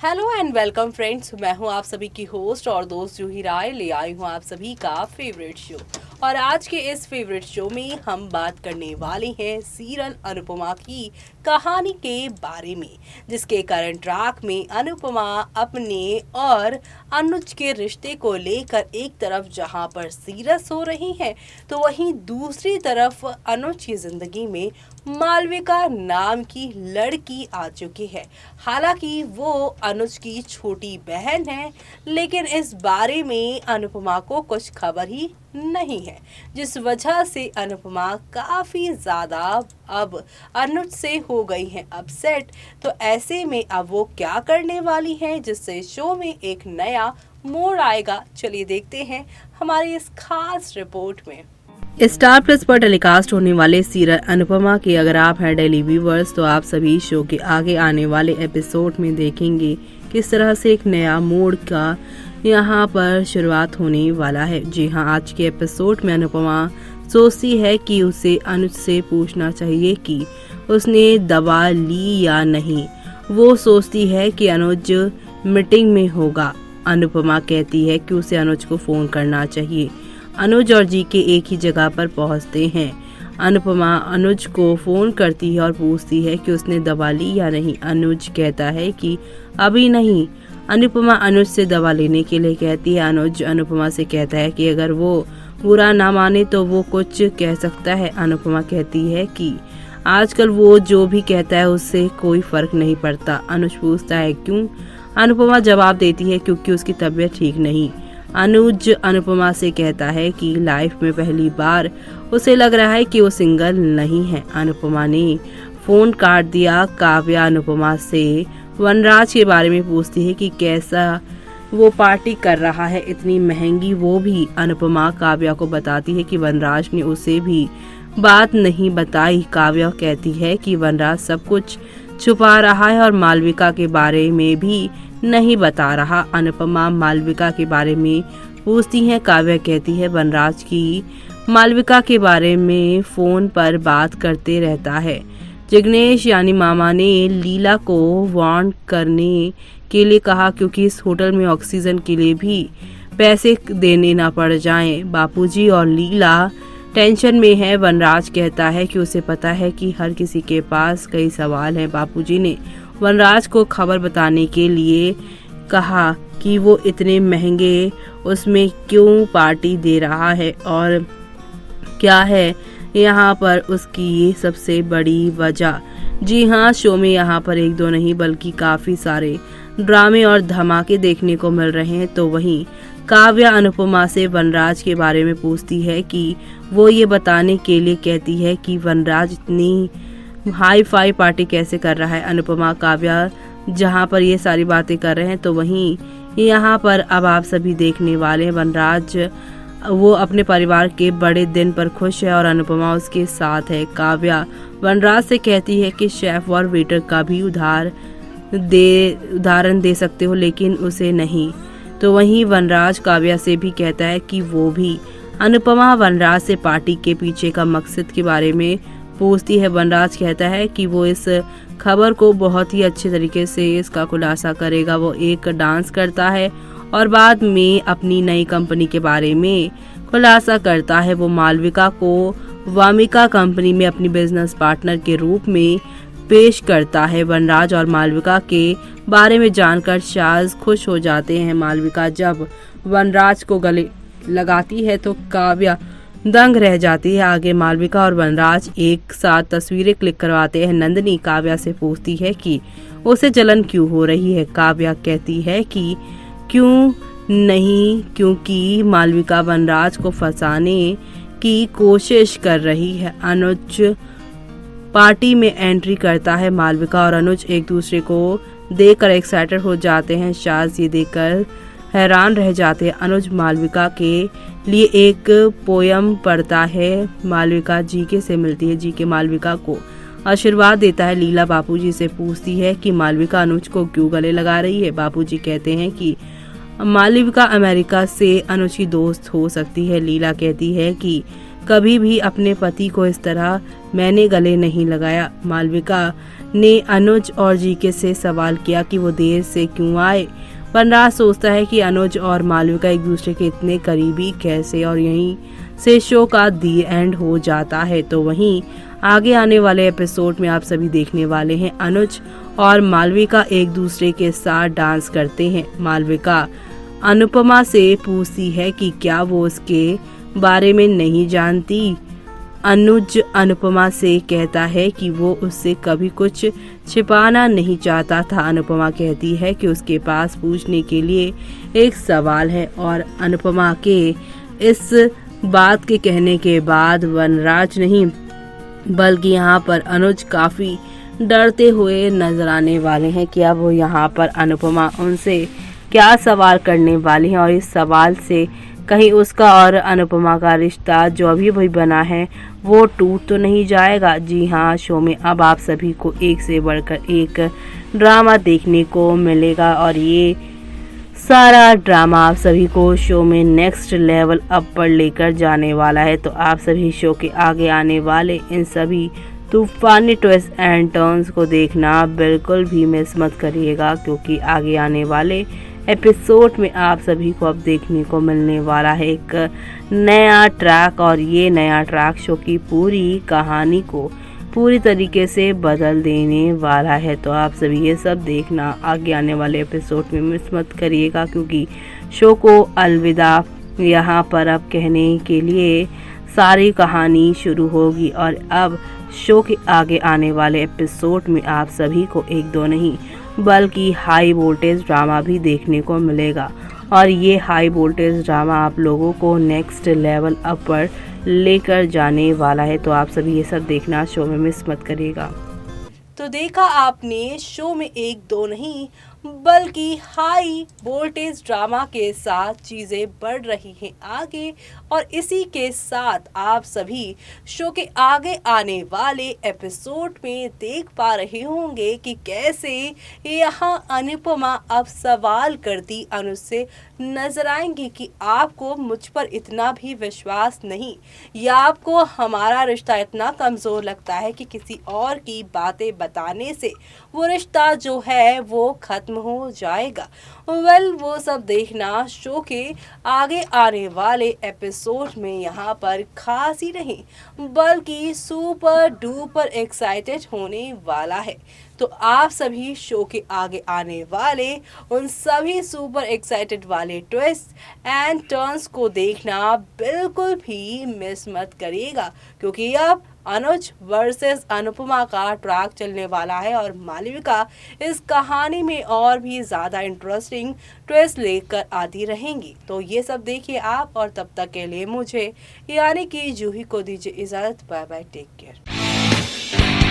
Hello and welcome friends, मैं हूं आप सभी की होस्ट और दोस्त जूही राय। ले आई हूं आप सभी का फेवरेट शो। और आज के इस फेवरेट शो में हम बात करने वाले हैं सीरियल अनुपमा की कहानी के बारे में, जिसके करंट ट्रैक में अनुपमा अपने और अनुज के रिश्ते को लेकर एक तरफ जहां पर सीरियस हो रही हैं, तो वहीं दूसरी तरफ अनुज की जिंदगी में मालविका नाम की लड़की आ चुकी है। हालांकि वो अनुज की छोटी बहन है, लेकिन इस बारे में अनुपमा को कुछ खबर ही नहीं है, जिस वजह से अनुपमा काफी ज्यादा अब अनुज से हो गई है अपसेट। तो ऐसे में अब वो क्या करने वाली हैं, जिससे शो में एक नया मोड़ आएगा। चलिए देखते हैं हमारी इस खास रिपोर्ट में। स्टार प्लस पर टेलीकास्ट होने वाले सीरियल अनुपमा के अगर आप हैं डेली व्यूवर्स, तो आप सभी शो के आगे आने वाले एपिसोड में देखेंगे किस तरह से एक नया मोड़ का यहाँ पर शुरुआत होने वाला है। जी हाँ, आज के एपिसोड में अनुपमा सोचती है कि उसे अनुज से पूछना चाहिए कि उसने दवा ली या नहीं। वो सोचती है कि अनुज मीटिंग में होगा। अनुपमा कहती है कि उसे अनुज को फोन करना चाहिए। अनुज और जीके एक ही जगह पर पहुंचते हैं। अनुपमा अनुज को फोन करती है और पूछती है कि उसने दवा ली या नहीं। अनुज कहता है कि अभी नहीं। अनुपमा अनुज से दवा लेने के लिए कहती है। अनुज अनुपमा से कहता है कि अगर वो बुरा ना माने तो वो कुछ कह सकता है। अनुपमा कहती है कि आजकल वो जो भी कहता है उससे कोई फर्क नहीं पड़ता। अनुज पूछता है क्यों। अनुपमा जवाब देती है क्योंकि उसकी तबीयत ठीक नहीं। अनुज अनुपमा से कहता है कि लाइफ में पहली बार उसे लग रहा है कि वो सिंगल नहीं है। अनुपमा ने फोन काट दिया। काव्या अनुपमा से वनराज के बारे में पूछती है कि कैसा वो पार्टी कर रहा है, इतनी महंगी, वो भी। अनुपमा काव्या को बताती है कि वनराज ने उसे भी बात नहीं बताई। काव्या कहती है कि वनराज सब कुछ छुपा रहा है और मालविका के बारे में भी नहीं बता रहा। अनुपमा मालविका के बारे में पूछती है। काव्या कहती है वनराज की मालविका के बारे में फोन पर बात करते रहता है। जिग्नेश यानी मामा ने लीला को वार्न करने के लिए कहा क्योंकि इस होटल में ऑक्सीजन के लिए भी पैसे देने ना पड़ जाएं। बापूजी और लीला टेंशन में है। वनराज कहता है कि उसे पता है कि हर किसी के पास कई सवाल हैं। बापूजी ने वनराज को खबर बताने के लिए कहा कि वो इतने महंगे उसमें क्यों पार्टी दे रहा है और क्या है यहाँ पर उसकी सबसे बड़ी वजह। जी हाँ, शो में यहाँ पर एक दो नहीं बल्कि काफी सारे ड्रामे और धमाके देखने को मिल रहे हैं। तो वहीं काव्या अनुपमा से वनराज के बारे में पूछती है कि वो ये बताने के लिए कहती है कि वनराज इतनी हाई फाई पार्टी कैसे कर रहा है। अनुपमा काव्या जहाँ पर ये सारी बातें कर रहे हैं, तो वहीं यहाँ पर अब आप सभी देखने वाले हैं वनराज वो अपने परिवार के बड़े दिन पर खुश है और अनुपमा उसके साथ है। काव्या वनराज से कहती है कि शेफ और वेटर का भी उदाहरण दे सकते हो, लेकिन उसे नहीं। तो वहीं वनराज काव्या से भी कहता है कि वो भी। अनुपमा वनराज से पार्टी के पीछे का मकसद के बारे में पूछती है। वनराज कहता है कि वो इस खबर को बहुत ही अच्छे तरीके से इसका खुलासा करेगा। वो एक डांस करता है और बाद में अपनी नई कंपनी के बारे में खुलासा करता है। वो मालविका को वामिका कंपनी में अपनी बिजनेस पार्टनर के रूप में पेश करता है। वनराज और मालविका के बारे में जानकर शाज खुश हो जाते हैं। मालविका जब वनराज को गले लगाती है तो काव्या दंग रह जाती है। आगे मालविका और वनराज एक साथ तस्वीरें क्लिक करवाते हैं। नंदिनी काव्या से पूछती है कि उसे जलन क्यों हो रही है। काव्या कहती है कि क्यों नहीं, क्योंकि मालविका वनराज को फंसाने की कोशिश कर रही है। अनुज पार्टी में एंट्री करता है। मालविका और अनुज एक दूसरे को देखकर एक्साइटेड हो जाते हैं। शाज ये देखकर हैरान रह जाते हैं। अनुज मालविका के लिए एक पोयम पढ़ता है। मालविका जीके से मिलती है। जीके मालविका को आशीर्वाद देता है। लीला बापूजी से पूछती है कि मालविका अनुज को क्यों गले लगा रही है। बापूजी कहते हैं कि मालविका अमेरिका से अनुज की दोस्त हो सकती है। लीला कहती है कि कभी भी अपने पति को इस तरह मैंने गले नहीं लगाया। मालविका ने अनुज और जीके से सवाल किया कि वो देर से क्यों आए। वनराज सोचता है कि अनुज और मालविका एक दूसरे के इतने करीबी कैसे, और यहीं से शो का दी एंड हो जाता है। तो वहीं आगे आने वाले एपिसोड में आप सभी देखने वाले हैं अनुज और मालविका एक दूसरे के साथ डांस करते हैं। मालविका अनुपमा से पूछती है कि क्या वो उसके बारे में नहीं जानती। अनुज अनुपमा से कहता है कि वो उससे कभी कुछ छिपाना नहीं चाहता था। अनुपमा कहती है कि उसके पास पूछने के लिए एक सवाल है, और अनुपमा के इस बात के कहने के बाद वनराज नहीं बल्कि यहाँ पर अनुज काफी डरते हुए नजर आने वाले हैं कि अब वो यहाँ पर अनुपमा उनसे क्या सवाल करने वाली है, और इस सवाल से कहीं उसका और अनुपमा का रिश्ता जो अभी भी बना है वो टूट तो नहीं जाएगा। जी हाँ, शो में अब आप सभी को एक से बढ़कर एक ड्रामा देखने को मिलेगा, और ये सारा ड्रामा आप सभी को शो में नेक्स्ट लेवल अप पर लेकर जाने वाला है। तो आप सभी शो के आगे आने वाले इन सभी तूफानी ट्विस्ट एंड टर्न्स को देखना बिल्कुल भी मिस मत करिएगा, क्योंकि आगे आने वाले एपिसोड में आप सभी को अब देखने को मिलने वाला है एक नया ट्रैक, और ये नया ट्रैक शो की पूरी कहानी को पूरी तरीके से बदल देने वाला है। तो आप सभी ये सब देखना आगे आने वाले एपिसोड में मिस मत करिएगा, क्योंकि शो को अलविदा यहाँ पर अब कहने के लिए सारी कहानी शुरू होगी, और अब शो के आगे आने वाले एपिसोड में आप सभी को एक दो नहीं बल्कि हाई वोल्टेज ड्रामा भी देखने को मिलेगा, और ये हाई वोल्टेज ड्रामा आप लोगों को नेक्स्ट लेवल अप पर लेकर जाने वाला है। तो आप सभी ये सब देखना शो में मिस मत करिएगा। तो देखा आपने, शो में एक दो नहीं बल्कि हाई वोल्टेज ड्रामा के साथ चीजें बढ़ रही हैं आगे, और इसी के साथ आप सभी शो के आगे आने वाले एपिसोड में देख पा रहे होंगे कि कैसे यहाँ अनुपमा अब सवाल करती अनुज से नजर आएंगी कि आपको मुझ पर इतना भी विश्वास नहीं, या आपको हमारा रिश्ता इतना कमजोर लगता है कि किसी और की बातें बताने से वो रिश्ता जो है वो खत्म हो जाएगा। वो सब देखना शो के आगे आने वाले एपिसोड में यहाँ पर खास ही नहीं बल्कि सुपर डुपर एक्साइटेड होने वाला है। तो आप सभी शो के आगे आने वाले उन सभी सुपर एक्साइटेड वाले ट्विस्ट एंड टर्न्स को देखना बिल्कुल भी मिस मत करिएगा, क्योंकि अब अनुज वर्सेस अनुपमा का ट्रैक चलने वाला है, और मालविका इस कहानी में और भी ज़्यादा इंटरेस्टिंग ट्विस्ट लेकर आती रहेंगी। तो ये सब देखिए आप, और तब तक के लिए मुझे यानी कि जूही को दीजिए इजाज़त। Bye bye, take care.